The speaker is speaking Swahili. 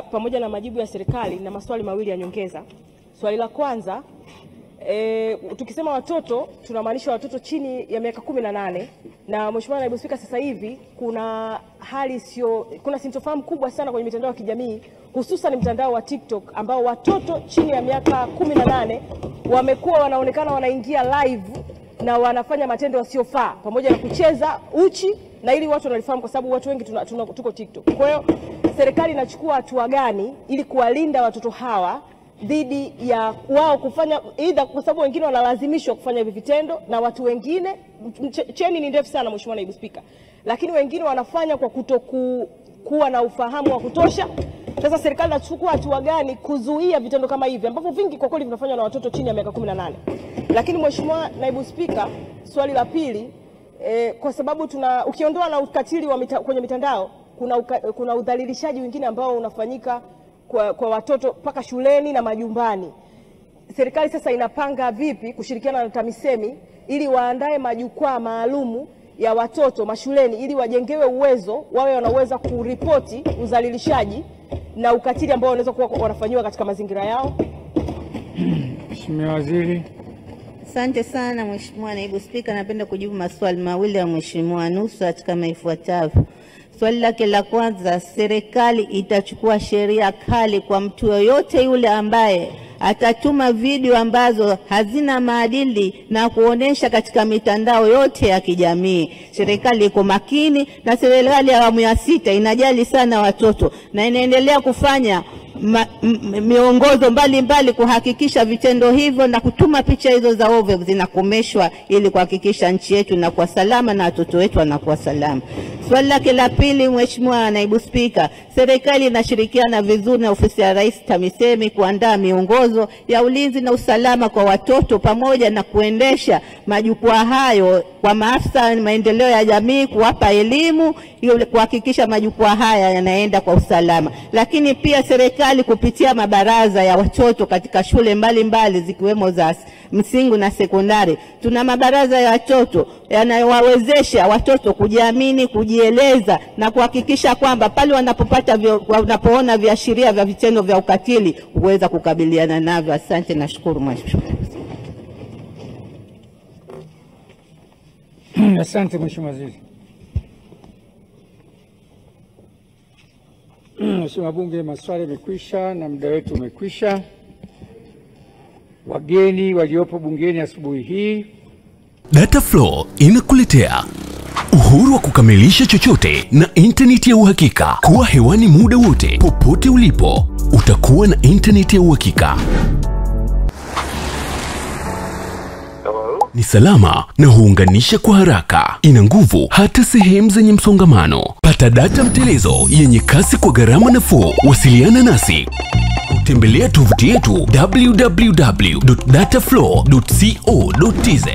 Pamoja na majibu ya serikali na maswali mawili ya nyongeza. Swali la kwanza, tukisema watoto tunamaanisha watoto chini ya miaka 18, na Mheshimiwa Naibu Spika, sasa hivi kuna sintofahamu kubwa sana kwenye mitandao ya kijamii, hususan mtandao wa TikTok, ambao watoto chini ya miaka 18 wamekuwa wanaonekana wanaingia live na wanafanya matendo yasiyofaa pamoja na kucheza uchi, na ili watu wanalifahamu kwa sababu watu wengi tuko TikTok. Kwa hiyo serikali inachukua hatua gani ili kuwalinda watoto hawa dhidi ya wao kufanya either, kwa sababu wengine wanalazimishwa kufanya hivi vitendo na watu wengine, cheni ni ndefu sana Mheshimiwa Naibu Spika, lakini wengine wanafanya kwa kutokuwa na ufahamu wa kutosha. Sasa serikali inachukua hatua gani kuzuia vitendo kama hivi ambavyo vingi kwa kweli vinafanywa na watoto chini ya miaka 18? Lakini Mheshimiwa Naibu Spika, swali la pili, kwa sababu ukiondoa na ukatili kwenye mitandao, kuna udhalilishaji wengine ambao unafanyika kwa watoto mpaka shuleni na majumbani. Serikali sasa inapanga vipi kushirikiana na TAMISEMI ili waandae majukwaa maalumu ya watoto mashuleni ili wajengewe uwezo, wawe wanaweza kuripoti udhalilishaji na ukatili ambao wanaweza kuwa wanafanywa katika mazingira yao? Mheshimiwa Waziri. Asante sana Mheshimiwa Naibu Spika, napenda kujibu maswali mawili ya Mheshimiwa Nusrat kama ifuatavyo. Swali lake la kwanza, serikali itachukua sheria kali kwa mtu yoyote yule ambaye atatuma video ambazo hazina maadili na kuonesha katika mitandao yote ya kijamii. Serikali iko makini, na serikali ya awamu ya 6 inajali sana watoto na inaendelea kufanya miongozo mbalimbali kuhakikisha vitendo hivyo na kutuma picha hizo za ovyo zinakomeshwa ili kuhakikisha nchi yetu inakuwa salama na watoto wetu wanakuwa salama. Swali lake la pili, Mheshimiwa Naibu Spika, serikali inashirikiana vizuri na ofisi ya Rais TAMISEMI kuandaa miongozo ya ulinzi na usalama kwa watoto pamoja na kuendesha majukwaa hayo kwa maafisa maendeleo ya jamii, kuwapa elimu ili kuhakikisha majukwaa haya yanaenda kwa usalama. Lakini pia serikali kupitia mabaraza ya watoto katika shule mbalimbali zikiwemo za msingi na sekondari, tuna mabaraza ya watoto yanayowawezesha watoto kujiamini, kujieleza na kuhakikisha kwamba pale wanapoona viashiria vya vitendo vya ukatili uweza kukabiliana navyo. Asante na shukuru Mheshimiwa. Asante Mheshimiwa Waziri. Mheshimiwa Bunge, maswali yamekwisha na muda wetu umekwisha. Wageni waliopo bungeni asubuhi hii, Dataflow inakuletea uhuru wa kukamilisha chochote na internet ya uhakika. Kuwa hewani muda wote, popote ulipo, utakuwa na internet ya uhakika. Ni salama na huunganisha kwa haraka. Ina nguvu hata sehemu zenye msongamano. Pata data mtelezo yenye kasi kwa gharama nafuu. Wasiliana nasi. Tembelea tovuti yetu www.dataflow.co.tz.